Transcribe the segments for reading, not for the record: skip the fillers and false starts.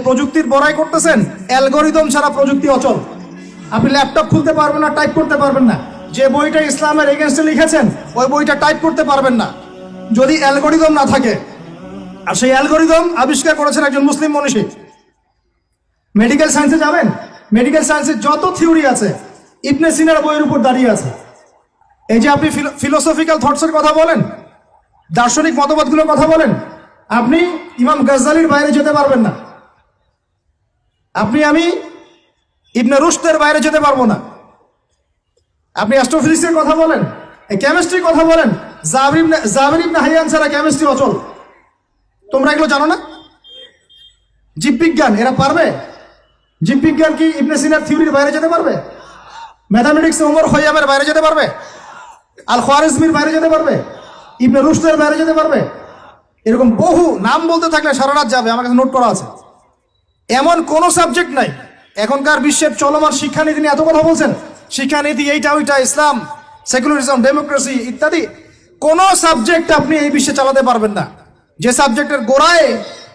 প্রযুক্তির বড়াই করতেছেন, অ্যালগরিদম ছাড়া প্রযুক্তি অচল। আপনি ল্যাপটপ খুলতে পারবেন না, টাইপ করতে পারবেন না। যে বইটা ইসলামের এগেনস্টে লিখেছেন ওই বইটা টাইপ করতে পারবেন না যদি অ্যালগরিদম না থাকে। আর সেই অ্যালগরিদম আবিষ্কার করেছেন একজন মুসলিম মনীষী। মেডিকেল সায়েন্সে যাবেন, মেডিকেল সায়েন্সের যত থিওরি আছে ইবনে সিনার বইয়ের উপর দাঁড়িয়ে আছে। এই যে আপনি ফিলোসফিক্যাল থটসের কথা বলেন, দার্শনিক মতবাদগুলোর কথা বলেন, আপনি ইমাম গাজ্জালির বাইরে যেতে পারবেন না। আমি ইবনে রুশদের বাইরে যেতে পারবো না। আপনি অ্যাস্ট্রোফিজিক্সের কথা বলেন, এই কেমিস্ট্রির কথা বলেন, জাবির ইবনে হাইয়ান ছাড়া কেমিস্ট্রি অচল। তোমরা এগুলো জানো না? জীববিজ্ঞান এরা পারবে? জীববিজ্ঞান কি ইবনে সিনার থিওরির বাইরে যেতে পারবে? ম্যাথামেটিক্সে ওমর খৈয়ামের বাইরে যেতে পারবে? আল খোয়ারিজমির বাইরে যেতে পারবে? ইবনে রুশদের বাইরে যেতে পারবে? এরকম বহু নাম বলতে থাকলে সারা রাত যাবে, আমার কাছে নোট করা আছে। এমন কোন সাবজেক্ট নাই। এখনকার বিশ্বের চলমান শিক্ষানীতি নিয়ে এত কথা বলছেন, শিক্ষানীতি এইটা ওইটা, ইসলাম, সেকুলারিজম, ডেমোক্রেসি ইত্যাদি, কোন সাবজেক্ট আপনি এই বিশ্বে চালাতে পারবেন না যে সাবজেক্টের গোড়ায়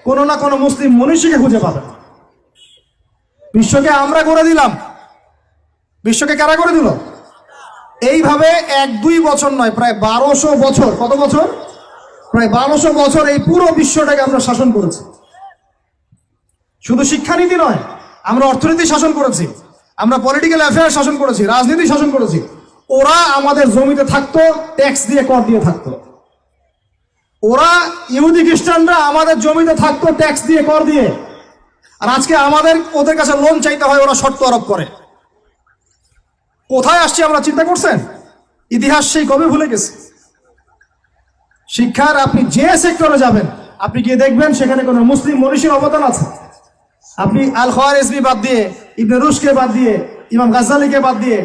কোনো না কোনো মুসলিম মনীষীকে খুঁজে পাবেন। বিশ্বকে আমরা করে দিলাম, বিশ্বকে কারা করে দিল? এইভাবে 1-2 বছর নয়, প্রায় 1200 বছর। কত বছর? প্রায় 1200 বছর এই পুরো বিশ্বটাকে আমরা শাসন করেছি। শুধু শিক্ষানীতি নয়, আমরা অর্থনীতি শাসন করেছি, আমরা পলিটিক্যাল অ্যাফেয়ার শাসন করেছি, রাজনীতি শাসন করেছি। ওরা আমাদের জমিতে থাকতো, ট্যাক্স দিয়ে, কর দিয়ে থাকতো। ওরা ইহুদি খ্রিস্টানরা আমাদের জমিতে থাকতো ট্যাক্স দিয়ে, কর দিয়ে। আর আজকে আমাদের ওদের কাছে লোন চাইতে হয়, ওরা শর্ত আরোপ করে। কোথায় আসছি আমরা চিন্তা করছেন? ইতিহাস সেই কবে ভুলে গেছে। শিক্ষার আপনি যে সেক্টরে যাবেন, আপনি গিয়ে দেখবেন সেখানে কোনো মুসলিম মনীষীর অবদান আছে। আপনি আল খোয়ারিজমি বাদ দিয়ে, ইবনে রুশকে বাদ দিয়ে, ইমাম গাজ্জালিকে বাদ দিয়ে,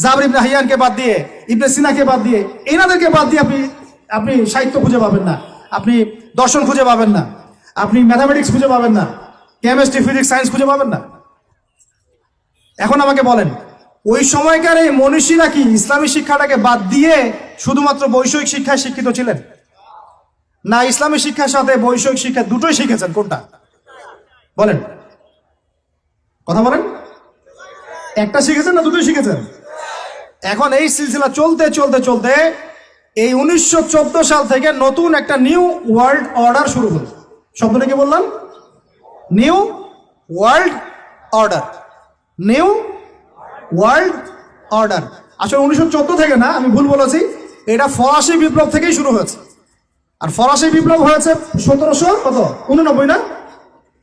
জাবির ইবনে হাইয়ানকে বাদ দিয়ে, ইবনে সিনাকে বাদ দিয়ে, এনাদেরকে বাদ দিয়ে আপনি সাহিত্য খুঁজে পাবেন না, আপনি দর্শন খুঁজে পাবেন না, আপনি ম্যাথামেটিক্স খুঁজে পাবেন না, কেমিস্ট্রি, ফিজিক্স, সায়েন্স খুঁজে পাবেন না। এখন আমাকে বলেন, ওই সময়কার এই মনীষীরা কি ইসলামী শিক্ষাটাকে বাদ দিয়ে শুধুমাত্র বৈষয়িক শিক্ষায় শিক্ষিত ছিলেন? না ইসলামী শিক্ষার সাথে বৈষয়িক শিক্ষা দুটোই শিখেছেন? কোনটা বলেন, কথা বলেন। একটা শিখেছেন না দুটোই শিখেছেন? এখন এই সিলসিলা চলতে চলতে চলতে এই 1914 সাল থেকে নতুন একটা নিউ ওয়ার্ল্ড অর্ডার শুরু হলো। শব্দটা কি বললাম? New world order. New world order আসলে 1914 থেকে না, আমি ভুল বলেছি। এটা ফরাসি বিপ্লব থেকেই শুরু হয়েছে। আর ফরাসি বিপ্লব হয়েছে 1789 না,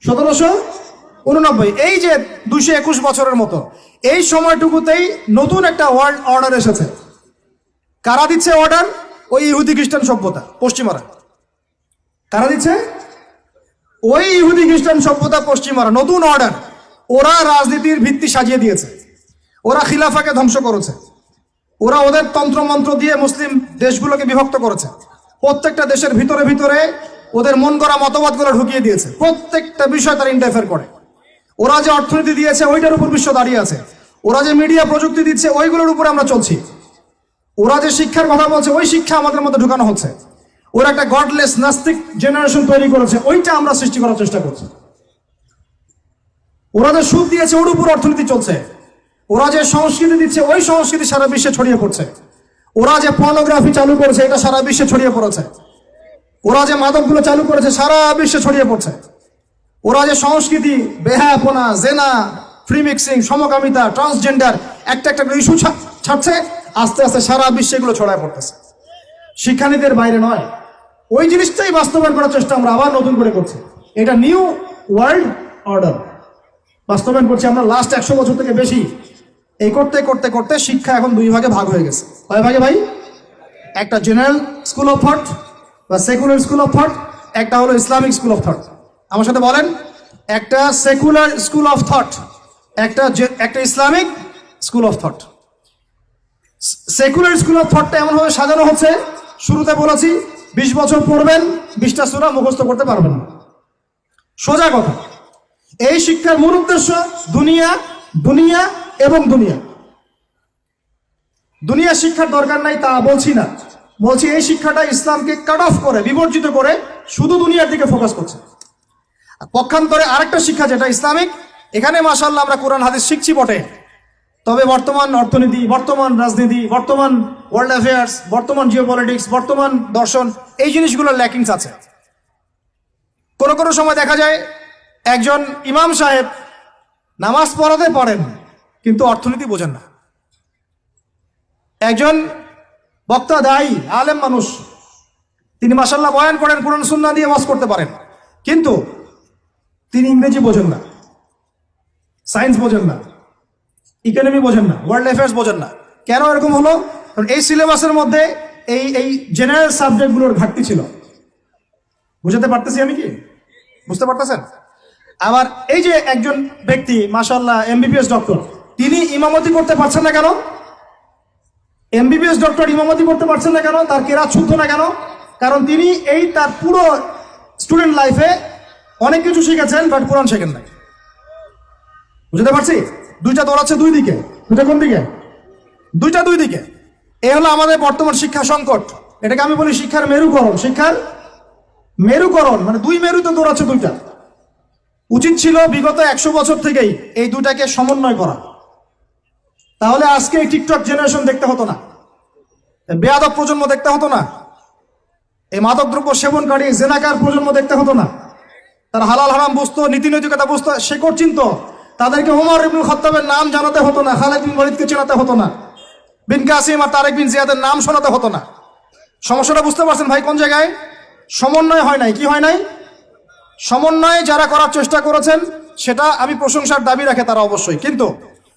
1789। এই যে 221 বছরের মতো এই সময়টুকুতেই নতুন একটা ওয়ার্ল্ড অর্ডার এসেছে। কারা দিচ্ছে অর্ডার? ওই ইহুদি খ্রিস্টান সভ্যতা, পশ্চিমারা। কারা দিচ্ছে? ওই ইহুদি খ্রিস্টান সভ্যতা, পশ্চিমারা। নতুন অর্ডার। ওরা রাজনীতির ভিত্তি সাজিয়ে দিয়েছে, ওরা খিলাফাকে ধ্বংস করেছে, ওরা ওদের তন্ত্রমন্ত্র দিয়ে মুসলিম দেশগুলোকে বিভক্ত করেছে। প্রত্যেকটা দেশের ভিতরে ভিতরে ওদের মন করা মতবাদগুলো ঢুকিয়ে দিয়েছে। প্রত্যেকটা বিষয় তারা ইন্টারফেয়ার করে। ওরা যে অর্থনীতি দিয়েছে ওইটার উপর বিশ্ব দাঁড়িয়ে আছে। ওরা যে মিডিয়া প্রযুক্তি দিচ্ছে ওইগুলোর উপরে আমরা চলছি। ওরা যে শিক্ষার কথা বলছে ওই শিক্ষা আমাদের মধ্যে ঢুকানো হচ্ছে। ওরা একটা গডলেস নাস্তিক জেনারেশন তৈরি করেছে, ওইটা আমরা সৃষ্টি করার চেষ্টা করছি। ওরা যে সুদ দিয়েছে ওর উপর অর্থনীতি চলছে। ওরা যে সংস্কৃতি দিচ্ছে ওই সংস্কৃতি সারা বিশ্বে ছড়িয়ে পড়ছে। ওরা যে পর্নোগ্রাফি চালু করেছে এটা সারা বিশ্বে ছড়িয়ে পড়েছে। ওরা যে মাদকগুলো চালু করেছে সারা বিশ্বে ছড়িয়ে পড়ছে। ওরা যে সংস্কৃতি, বেহায়াপনা, জেনা, ফ্রি মিক্সিং, সমকামিতা, ট্রান্সজেন্ডার একটা একটা ইস্যু ছাড়ছে, আস্তে আস্তে সারা বিশ্বে এগুলো ছড়ায় পড়তেছে। শিক্ষানীতির বাইরে নয়, ওই জিনিসটাই বাস্তবায়ন করার চেষ্টা আমরা আবার নতুন করে করছি। এটা নিউ ওয়ার্ল্ড অর্ডার বাস্তবায়ন করছি আমরা লাস্ট 100 বছর থেকে বেশি। এই করতে করতে করতে শিক্ষা এখন 2 ভাগে ভাগ হয়ে গেছে। কয় ভাগে ভাই? একটা জেনারেল স্কুল অফ থট বা সেকুলার স্কুল অফ থট, একটা হলো ইসলামিক স্কুল অফ থট। আমার সাথে বলেন, একটা সেকুলার স্কুল অফ থট, একটা Islamic school of thought. Secular school of থটটা এমনভাবে সাজানো হচ্ছে, শুরুতে বলেছি 20 বছর পড়বেন 20টা সূরা মুখস্থ করতে পারবেন না। সোজা কথা, এই শিক্ষার মূল উদ্দেশ্য দুনিয়া, দুনিয়া এবং দুনিয়া। দুনিয়া শিক্ষার দরকার নাই তা বলছি না, বলছি এই শিক্ষাটা ইসলামকে কাট অফ করে, বিবর্জিত করে শুধু দুনিয়ার দিকে ফোকাস করছে। পক্ষান্তরে আরেকটা শিক্ষা যেটা ইসলামিক, এখানে মাশাআল্লাহ আমরা কোরআন হাদিস শিখছি বটে, তবে বর্তমান অর্থনীতি, বর্তমান রাজনীতি, বর্তমান ওয়ার্ল্ড অ্যাফেয়ার্স, বর্তমান জিওপলিটিক্স, বর্তমান দর্শন, এই জিনিসগুলোর ল্যাকিংস আছে। কোনো কোনো সময় দেখা যায় একজন ইমাম সাহেব নামাজ পড়াতে পারেন কিন্তু অর্থনীতি বোঝেন না। একজন বক্তা, দায়ী, আলেম মানুষ, তিনি মাশাআল্লাহ বয়ান করেন, কোরআন সুন্নাহ দিয়ে ওয়াজ করতে পারেন, কিন্তু তিনি ইংরেজি বোঝেন না, সায়েন্স বোঝেন না, ইকোনমি বোঝেন না, ওয়ার্ল্ড অ্যাফেয়ার্স বোঝেন না। কেন এরকম হলো? কারণ এই সিলেবাসের মধ্যে এই জেনারেল সাবজেক্টগুলোর ঘাটতি ছিল। বুঝাতে পারতেছি আমি কি? বুঝতে পারতেছেন? আবার এই যে একজন ব্যক্তি মাশাআল্লাহ এমবিবিএস ডক্টর, তিনি ইমামতি করতে পারছেন না কেন? এমবিবিএস ডক্টর ইমামতি করতে পারছেন না কেন? তার কেরাত শুদ্ধ না কেন? কারণ তিনি তার পুরো স্টুডেন্ট লাইফে অনেক কিছু শিখেছেন, বাট কোরআন শেখেন নাই। বুঝতে পারছি? দুইটা দৌড়াচ্ছে দুই দিকে। দুইটা কোন দিকে? দুইটা দুই দিকে। এই হলো আমাদের বর্তমান শিক্ষা সংকট। এটাকে আমি বলি শিক্ষার মেরুকরণ। শিক্ষার মেরুকরণ মানে দুই মেরুতে দৌড়াচ্ছে দুইটা। উচিত ছিল বিগত 100 বছর থেকেই এই দুটাকে সমন্বয় করা, তাহলে আজকে এই টিকটক জেনারেশন দেখতে হতো না, বেয়াদব প্রজন্ম দেখতে হতো না, এই মাদকদ্রব্য সেবনকারী জেনাকার প্রজন্ম দেখতে হতো না। তারা হালাল হারাম বুঝতো, নীতি নৈতিকতা বুঝতো, শেকড় চিনতো। তাদেরকে ওমর ইবনুল খাত্তাবের নাম জানাতে হতো না, খালিদ বিন ওয়ালিদকে চেনাতে হতো না, বিন কাসিম আর তারেক বিন জিয়াদের নাম শোনাতে হতো না। সমস্যাটা বুঝতে পারছেন ভাই কোন জায়গায়? সমন্বয় হয় নাই। কি হয় নাই? সমন্বয় যারা করার চেষ্টা করেছেন সেটা আমি প্রশংসার দাবি রাখে তারা অবশ্যই, কিন্তু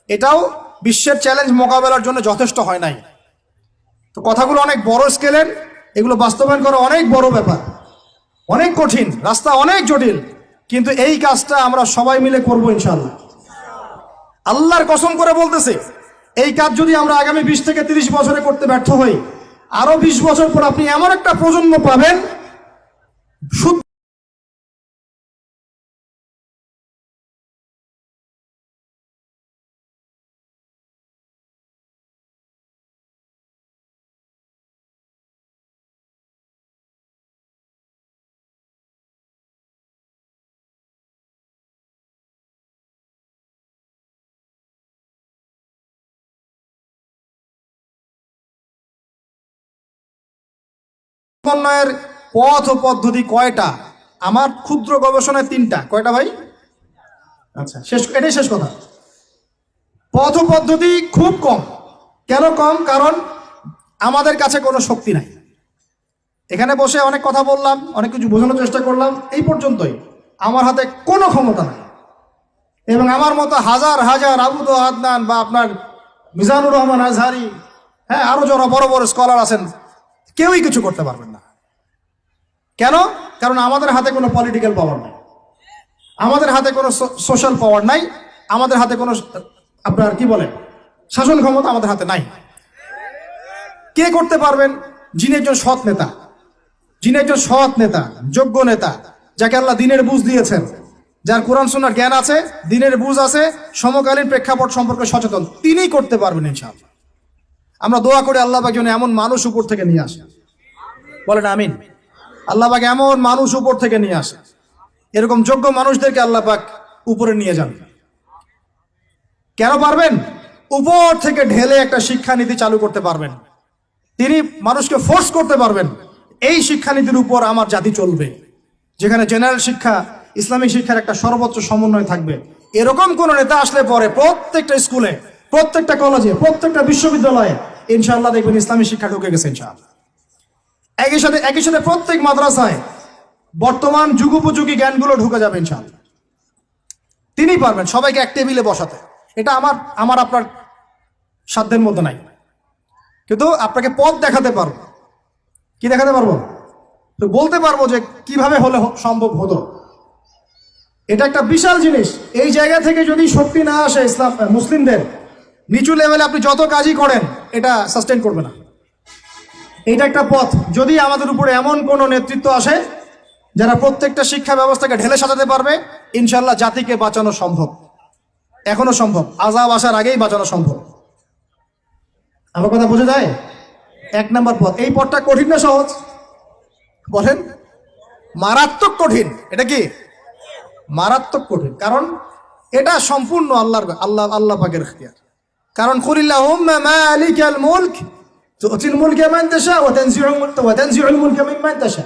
এটাও বিশ্বের চ্যালেঞ্জ মোকাবেলার জন্য যথেষ্ট হয় নাই। তো কথাগুলো অনেক বড় স্কেলের, এগুলো বাস্তবায়ন করা অনেক বড় ব্যাপার, অনেক কঠিন, রাস্তা অনেক জটিল, কিন্তু এই কাজটা আমরা সবাই মিলে করবো ইনশাআল্লাহ। আল্লাহর কসম করে বলতেছে, এই কাজ যদি আমরা আগামী 20 থেকে 30 বছরে করতে ব্যর্থ হই, আরো 20 বছর পর আপনি এমন একটা প্রজন্ম পাবেন শুদ্ধ সমন্বয়ের পথ ও পদ্ধতি কয়টা? আমার ক্ষুদ্র গবেষণায় 3টা। কয়টা ভাই? আচ্ছা, এটাই শেষ কথা। পথ ও পদ্ধতি খুব কম। কেন কম? কারণ আমাদের কাছে কোনো শক্তি নাই। এখানে বসে অনেক কথা বললাম, অনেক কিছু বোঝানোর চেষ্টা করলাম, এই পর্যন্তই। আমার হাতে কোনো ক্ষমতা নাই, এবং আমার মতো হাজার হাজার আবু তো আদনান বা আপনার মিজানুর রহমান আজহারি, হ্যাঁ, আরো যারা বড় বড় স্কলার আছেন, কেউই কিছু করতে পারবেন না। কেন? কারণ আমাদের হাতে কোনো পলিটিক্যাল পাওয়ার নাই, আমাদের হাতে কোনো সোশ্যাল পাওয়ার নাই, আমাদের হাতে কোনো আপনার কি বলে শাসন ক্ষমতা আমাদের হাতে নাই। কে করতে পারবেন? যিনি একজন সৎ নেতা, যিনি একজন সৎ নেতা, যোগ্য নেতা, যাকে আল্লাহ দিনের বুঝ দিয়েছেন, যার কোরআন সুন্নাহর জ্ঞান আছে, দিনের বুঝ আছে, সমকালীন প্রেক্ষাপট সম্পর্কে সচেতন, তিনিই করতে পারবেন ইনশাআল্লাহ। আমরা দোয়া করে আল্লাহ পাক যেন এমন মানুষ উপর থেকে নিয়ে আসে, বলেন আমিন। আল্লাহ পাক এমন মানুষ উপর থেকে নিয়ে আসে, এরকম যোগ্য মানুষদেরকে আল্লাহ পাক উপরে নিয়ে যান। কেন পারবেন? উপর থেকে ঢেলে একটা শিক্ষানীতি চালু করতে পারবেন, তিনি মানুষকে ফোর্স করতে পারবেন এই শিক্ষানীতির উপর আমার জাতি চলবে, যেখানে জেনারেল শিক্ষা, ইসলামিক শিক্ষার একটা সর্বোচ্চ সমন্বয় থাকবে। এরকম কোন নেতা আসলে পরে প্রত্যেকটা স্কুলে, প্রত্যেকটা কলেজে, প্রত্যেকটা বিশ্ববিদ্যালয়ে ইনশাআল্লাহ দেখবেন ইসলামী শিক্ষা ঢুকে গেছে ইনশাআল্লাহ। একই সাথে প্রত্যেক মাদ্রাসায় বর্তমান যুগোপযোগী জ্ঞানগুলো ঢুকে যাবে ইনশাআল্লাহ। তিনি পারবেন সবাইকে এক টেবিলে বসাতে। এটা আমার আপনার সাধ্যের মধ্যে নাই, কিন্তু আপনাকে পথ দেখাতে পারবো। কি দেখাতে পারবো? তো বলতে পারবো যে কিভাবে হলে সম্ভব হতো। এটা একটা বিশাল জিনিস। এই জায়গা থেকে যদি শক্তি না আসে ইসলাম মুসলিমদের, নিচু লেভেলে আপনি যত কাজই করেন এটা সাস্টেন করবে না। এইটা একটা পথ। যদি আমাদের উপরে এমন কোন নেতৃত্ব আসে যারা প্রত্যেকটা শিক্ষা ব্যবস্থাকে ঢেলে সাজাতে পারবে, ইনশাআল্লাহ জাতিকে বাঁচানো সম্ভব, এখনো সম্ভব, আযাব আসার আগেই বাঁচানো সম্ভব। আমার কথা বোঝা যায়? 1 নাম্বার পথ। এই পথটা কঠিন না সহজ? বলেন। মারাত্মক কঠিন। এটা কি? মারাত্মক কঠিন, কারণ এটা সম্পূর্ণ আল্লাহ পাকের ইখতিয়ার। কারণ কুলিল্লাহুম্মা মালিকাল মুলক তুতিল মুলকা মান তাশা ওয়া তানজিউল মুলকা মিম্মান তাশা।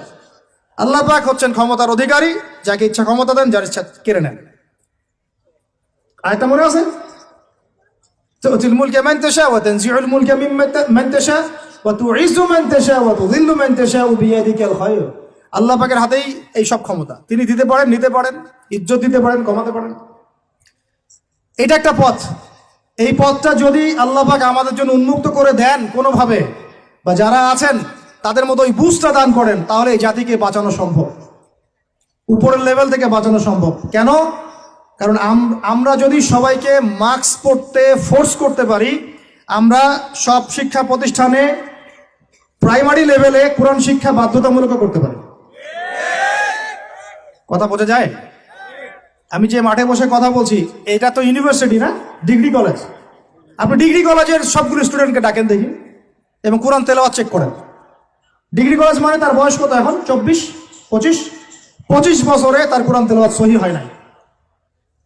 আল্লাহ পাক হচ্ছেন ক্ষমতার অধিকারী, যাকে ইচ্ছা ক্ষমতা দেন, যার ইচ্ছা কেড়ে নেন। আয়াতটা মনে আছে? তুতিল মুলকা মান তাশা ওয়া তানজিউল মুলকা মিম্মান তাশা ওয়া তুইজ্জু মান তাশা ওয়া তুযিল্লু মান তাশা বিয়াদিকাল খায়র। আল্লাহ পাকের হাতেই এই সব ক্ষমতা, তিনি দিতে পারেন, নিতে পারেন, ইজ্জত দিতে পারেন, কমাতে পারেন। এটা একটা পথ। এই পথটা যদি আল্লাহ পাক আমাদের জন্য উন্মুক্ত করে দেন কোনোভাবে, বা যারা আছেন তাদের মতো ওই বুঝটা দান করেন, তাহলে এই জাতিকে বাঁচানো সম্ভব, উপরের লেভেল থেকে বাঁচানো সম্ভব। কেন? কারণ আমরা যদি সবাইকে মাস্ক পরতে ফোর্স করতে পারি, আমরা সব শিক্ষা প্রতিষ্ঠানে প্রাইমারি লেভেলে কোরআন শিক্ষা বাধ্যতামূলক করতে পারি। কথা বোঝা যায়? আমি যে মাঠে বসে কথা বলছি, এটা তো ইউনিভার্সিটি না, ডিগ্রি কলেজ। আপনি ডিগ্রি কলেজের সবগুলো স্টুডেন্টকে ডাকেন দেখি এবং কোরআন তেলাওয়াত চেক করেন। ডিগ্রি কলেজ মানে তার বয়স কত এখন? 25 বছরে তার কোরআন তেলাওয়াত সহি হয় নাই,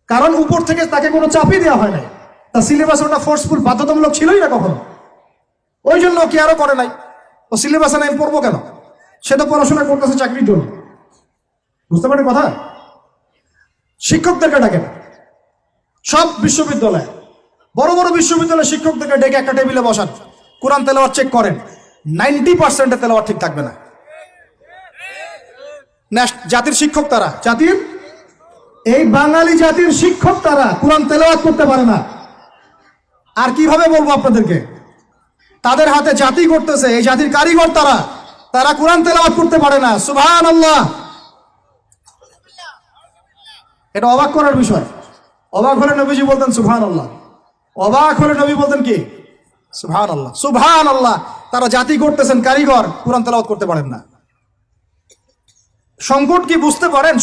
কারণ উপর থেকে তাকে কোনো চাপই দেওয়া হয় নাই। তার সিলেবাস ওটা ফোর্সফুল, বাধ্যতামূলক ছিলই না কখনো। ওই জন্য কি আরো করে নাই, ও সিলেবাসে নাই পড়বো কেন? সে তো পড়াশোনা করতেছে চাকরির জন্য। বুঝতে পারেন কথা? শিক্ষকদেরকে ডাকেন, সব বিশ্ববিদ্যালয়, বড় বড় বিশ্ববিদ্যালয়ের শিক্ষকদেরকে ডেকে একটা টেবিলে বসান, কোরআন তেলাওয়াত চেক করেন। 90% তেলাওয়াত ঠিক থাকবে না। জাতির শিক্ষক তারা, জাতির এই বাঙালি জাতির শিক্ষক তারা কোরআন তেলাওয়াত করতে পারে না। আর কিভাবে বলবো আপনাদেরকে? তাদের হাতে জাতি করতেছে, এই জাতির কারিগর তারা কোরআন তেলাওয়াত করতে পারে না। সুবহানাল্লাহ। এটা অবাক করার বিষয়। অবাক হলে নবীজি বলতেন সুবহানাল্লাহ, অবাক হলে নবী বলতেন কি? সুবহানাল্লাহ, সুবহানাল্লাহ। তারা জাতি করতেছেন, কারিগর, কোরআন তেলাওয়াত করতে পারেন না। সংকট কি বুঝতে পারেন?